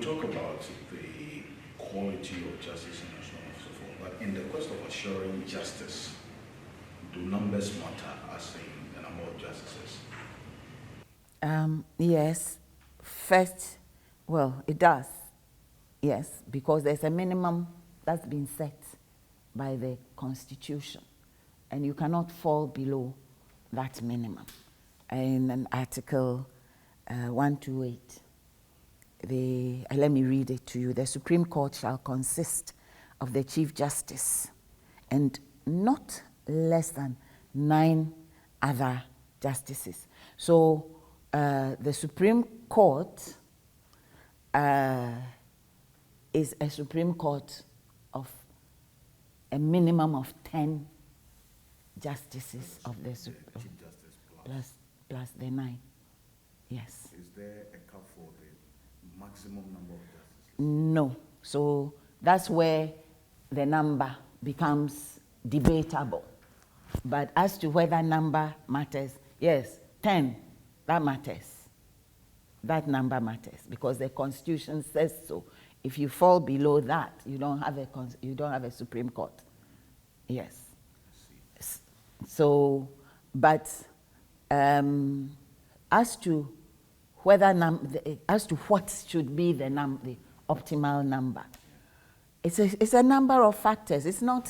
talk about the quality of justice and so on and so forth, but in the quest of assuring justice, do numbers matter as in the number of justices? Yes. First, well, it does. Yes, because there's a minimum that's been set by the Constitution, and you cannot fall below that minimum. In an Article 128, let me read it to you. The Supreme Court shall consist of the Chief Justice and not less than 9 other justices. So the Supreme Court is a Supreme Court of a minimum of 10 justices of the Supreme Court, plus the 9. Yes. Is there a cap for the maximum number of justices? No. So that's where the number becomes debatable. But as to whether number matters, yes, 10, that matters. That number matters because the Constitution says so. If you fall below that, you don't have a Supreme Court. Yes. So, but as to whether as to what should be the optimal number, it's a number of factors. It's not,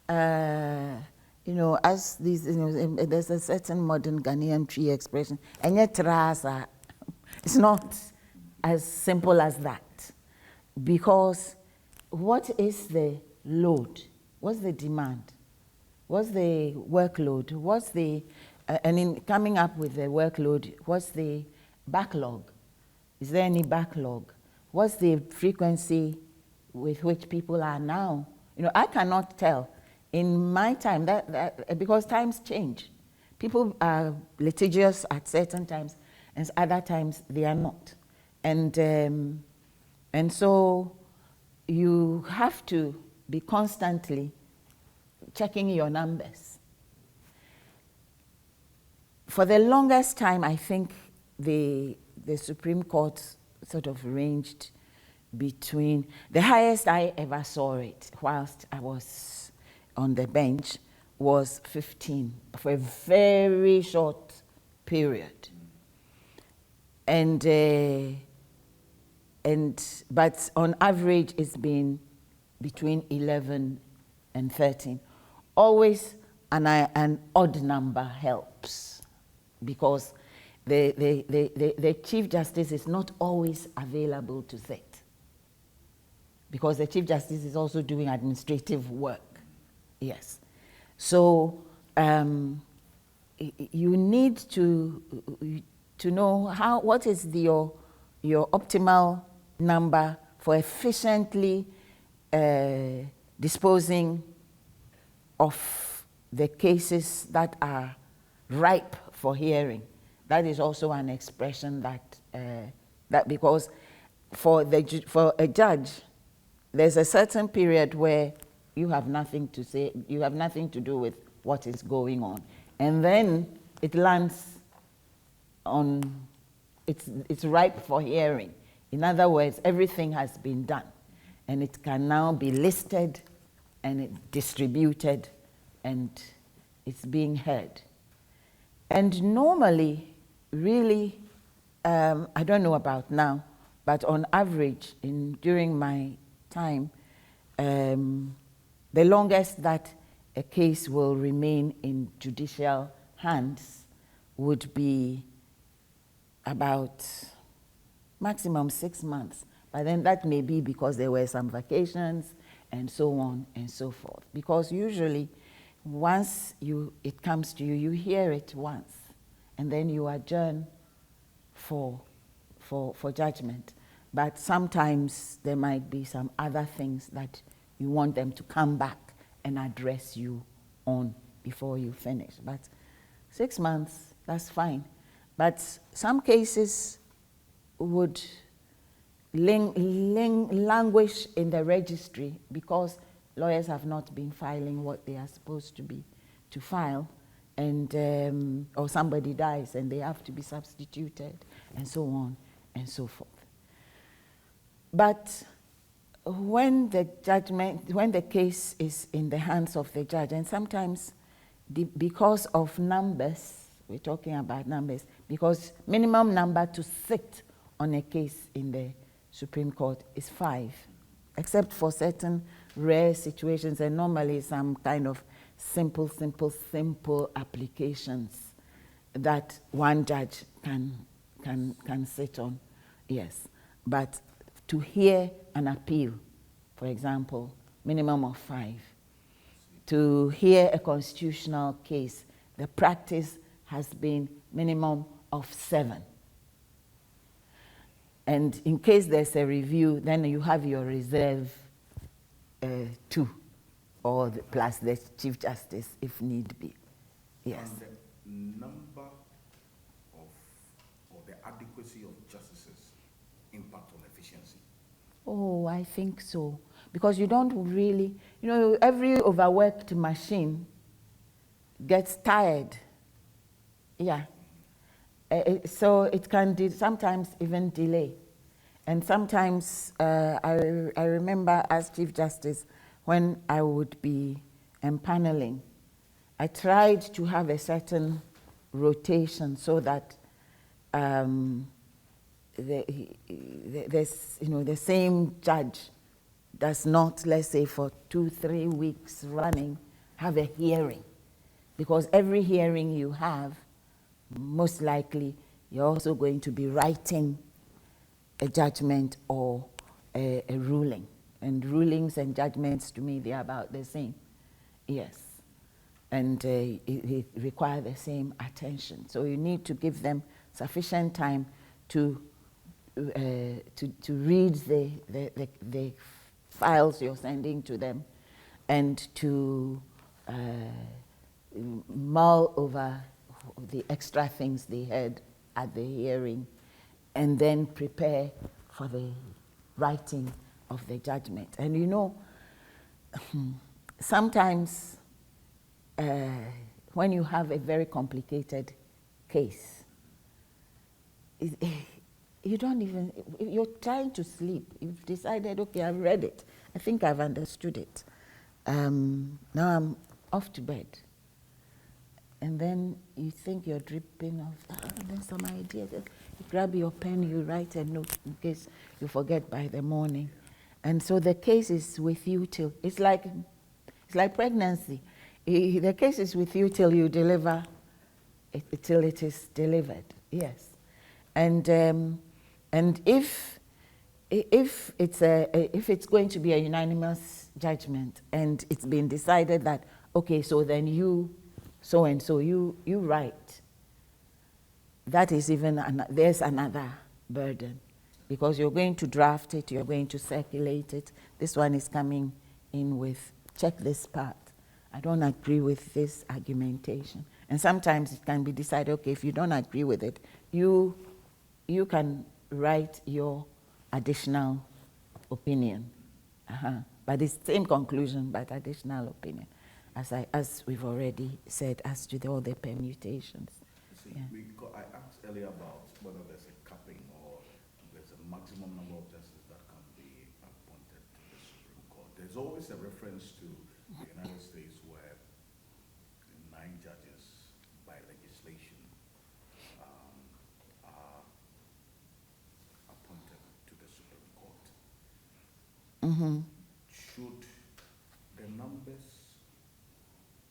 as these, there's a certain modern Ghanaian tree expression, it's not as simple as that. Because what is the load? What's the demand? What's the workload? What's the, and in coming up with the workload, what's the backlog? Is there any backlog? What's the frequency with which people are now? I cannot tell. In my time, because times change. People are litigious at certain times, and other times they are not. And so you have to be constantly checking your numbers. For the longest time, I think the Supreme Court sort of ranged between, the highest I ever saw it whilst I was on the bench was 15 for a very short period. But on average, it's been between 11 and 13. Always an odd number helps because the Chief Justice is not always available to sit because the Chief Justice is also doing administrative work. Yes. So you need to know what is your optimal number for efficiently disposing of the cases that are ripe for hearing. That is also an expression that because for a judge, there's a certain period where you have nothing to say, you have nothing to do with what is going on, and then it lands on, it's ripe for hearing. In other words, everything has been done, and it can now be listed and distributed, and it's being heard. And normally, really, I don't know about now, but on average, during my time, the longest that a case will remain in judicial hands would be about maximum 6 months. But then that may be because there were some vacations and so on and so forth. Because usually, once it comes to you, you hear it once, and then you adjourn for judgment. But sometimes there might be some other things that you want them to come back and address you on before you finish. But 6 months, that's fine. But some cases would languish in the registry because lawyers have not been filing what they are supposed to file, and or somebody dies and they have to be substituted, and so on and so forth. But when the case is in the hands of the judge, and sometimes because of numbers, we're talking about numbers, because minimum number to sit on a case in the Supreme Court is 5, except for certain rare situations, and normally some kind of simple applications that one judge can sit on, yes. But to hear an appeal, for example, minimum of 5. To hear a constitutional case, the practice has been minimum of 7. And in case there's a review, then you have your reserve 2, or plus the Chief Justice if need be. Yes. And the number of, or the adequacy of justices impact on efficiency? Oh, I think so. Because you don't really, every overworked machine gets tired. Yeah. So it can sometimes even delay. And sometimes I remember as Chief Justice, when I would be empaneling, I tried to have a certain rotation so that the same judge does not, let's say, for 2-3 weeks running, have a hearing. Because every hearing you have, most likely, you're also going to be writing a judgment or a ruling. And rulings and judgments, to me, they're about the same. Yes. And it requires the same attention. So you need to give them sufficient time to read the files you're sending to them, and to mull over the extra things they heard at the hearing, and then prepare for the writing of the judgment. And sometimes when you have a very complicated case, you don't even, you're trying to sleep. You've decided, okay, I've read it. I think I've understood it. Now I'm off to bed. And then you think you're dripping of then some idea. You grab your pen, you write a note in case you forget by the morning. And so the case is with you till, it's like pregnancy. The case is with you till you deliver, till it is delivered, yes. And if it's going to be a unanimous judgment, and it's been decided that, okay, so then you, so and so, you write, that is there's another burden, because you're going to draft it, you're going to circulate it. This one is coming in with, check this part. I don't agree with this argumentation. And sometimes it can be decided, okay, if you don't agree with it, you can write your additional opinion. But it's the same conclusion, but additional opinion, as we've already said, as to all the permutations. See, yeah. I asked earlier about whether there's a capping or there's a maximum number of justices that can be appointed to the Supreme Court. There's always a reference to the United States where 9 judges by legislation are appointed to the Supreme Court. Mm-hmm. Should the numbers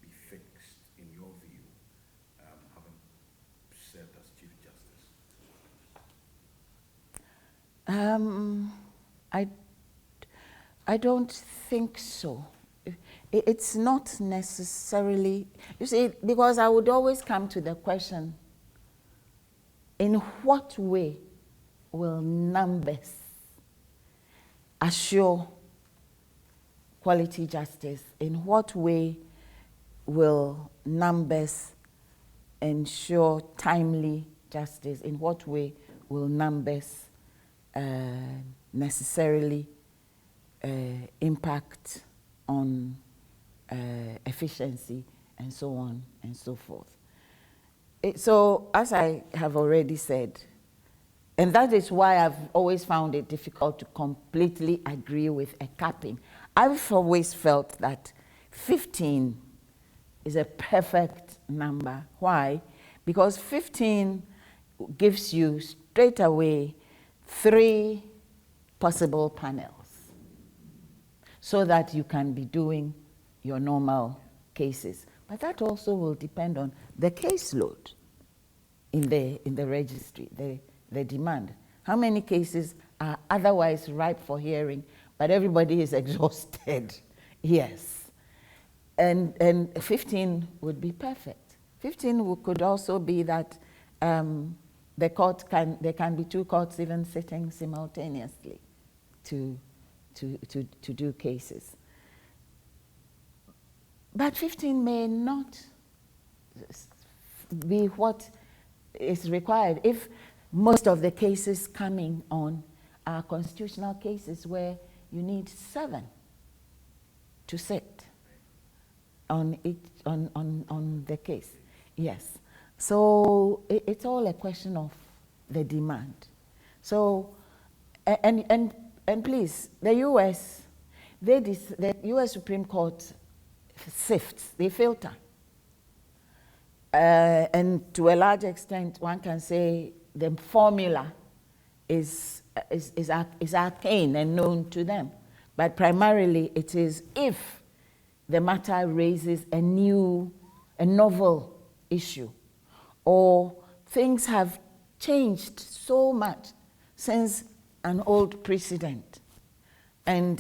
be fixed, in your view, having served as Chief Justice? I don't think so. It's not necessarily, you see, because I would always come to the question, in what way will numbers assure quality justice? In what way will numbers ensure timely justice? In what way will numbers necessarily impact on efficiency, and so on and so forth? So, as I have already said, And that is why I've always found it difficult to completely agree with a capping. I've always felt that 15 is a perfect number. Why? Because 15 gives you straight away 3 possible panels so that you can be doing your normal cases. But that also will depend on the caseload in the registry, the demand. How many cases are otherwise ripe for hearing, but everybody is exhausted? Yes. And 15 would be perfect. 15 could also be that there can be 2 courts even sitting simultaneously to do cases. But 15 may not be what is required if most of the cases coming on are constitutional cases where you need 7 to sit on the case. Yes. So it's all a question of the demand. So, and please, the U.S., the U.S. Supreme Court sifts, they filter. And to a large extent, one can say the formula is arcane and known to them. But primarily it is if the matter raises a novel issue, or things have changed so much since an old precedent. And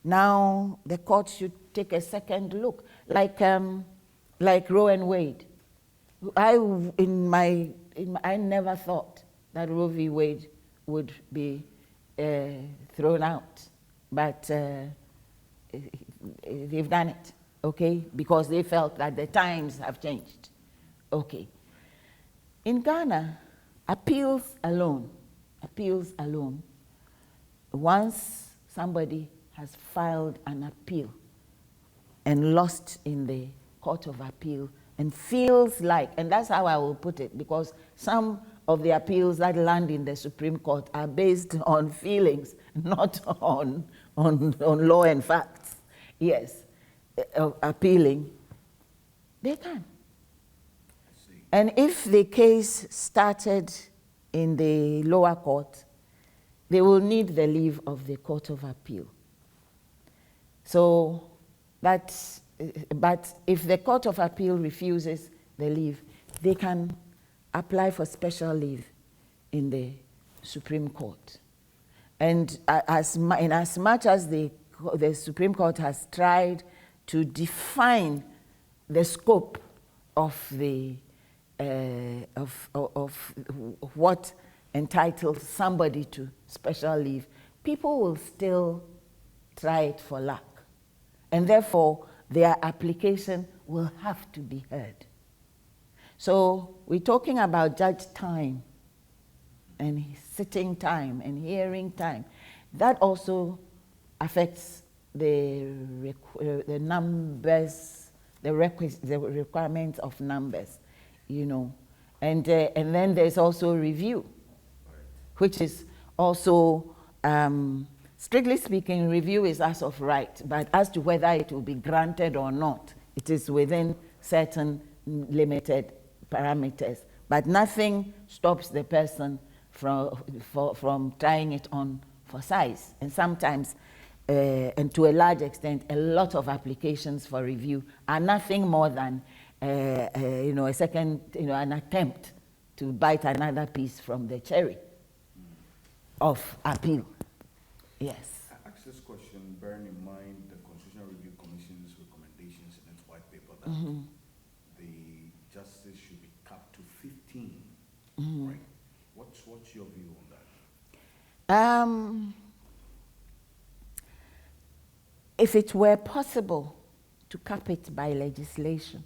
now the court should take a second look, like Roe and Wade. I never thought that Roe v. Wade would be thrown out, but they've done it, okay, because they felt that the times have changed, okay. In Ghana, appeals alone, once somebody has filed an appeal and lost in the Court of Appeal and feels like, and that's how I will put it, because some of the appeals that land in the Supreme Court are based on feelings, not on law and facts. Yes, appealing, they can. And if the case started in the lower court, they will need the leave of the Court of Appeal. So that's, but if the Court of Appeal refuses the leave, they can apply for special leave in the Supreme Court. And in as much as the Supreme Court has tried to define the scope of what entitles somebody to special leave, people will still try it for luck. And therefore, their application will have to be heard. So we're talking about judge time and sitting time and hearing time. That also affects the numbers, the requirements of numbers, you know. And then there's also review, which is also, strictly speaking, review is as of right, but as to whether it will be granted or not, it is within certain limited parameters. But nothing stops the person from trying it on for size. And sometimes, and to a large extent, a lot of applications for review are nothing more than a second, an attempt to bite another piece from the cherry of appeal. Yes. I ask this question bearing in mind the Constitutional Review Commission's recommendations in its white paper that the justice should be capped to 15, right? What's your view on that? If it were possible to cap it by legislation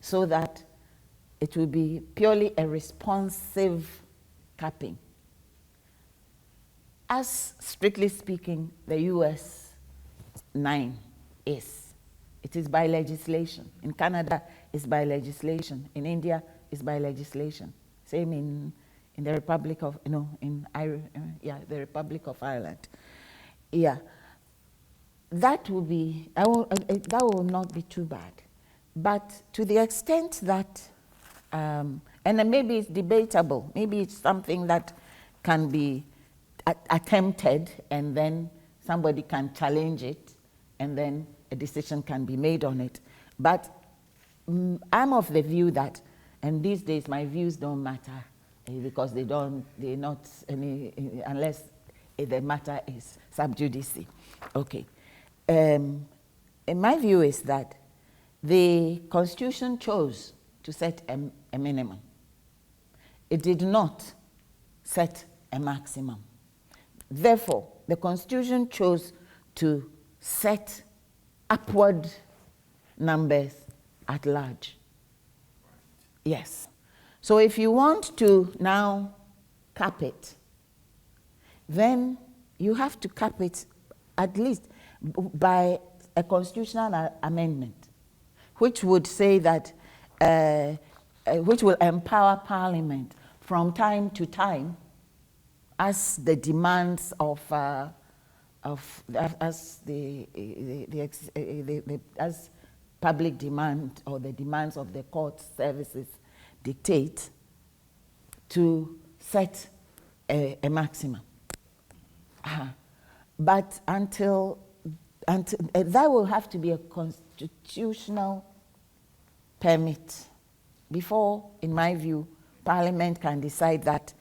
so that it will be purely a responsive capping, as strictly speaking, the US 9 is. It is by legislation. In Canada, it's by legislation. In India, it's by legislation. Same in the Republic of, no, in the Republic of Ireland. Yeah, that will be, that will not be too bad. But to the extent that, and then maybe it's debatable, maybe it's something that can be attempted and then somebody can challenge it and then a decision can be made on it. But I'm of the view that, and these days my views don't matter because they're not any, unless the matter is sub judice. Okay. And my view is that the Constitution chose to set a minimum. It did not set a maximum. Therefore, the Constitution chose to set upward numbers at large. Yes. So if you want to now cap it, then you have to cap it at least by a constitutional amendment, which would say that, which will empower Parliament from time to time as the demands of as public demand or the demands of the court services dictate, to set a maximum. But until that will have to be a constitutional permit before, in my view, Parliament can decide that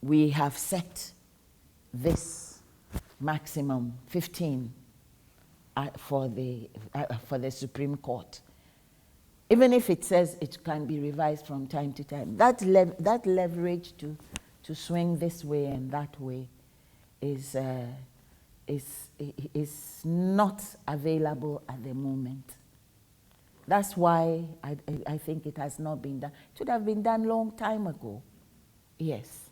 we have set this maximum 15 for the Supreme Court. Even if it says it can be revised from time to time, that leverage to swing this way and that way is not available at the moment. That's why I think it has not been done. It should have been done long time ago. Yes.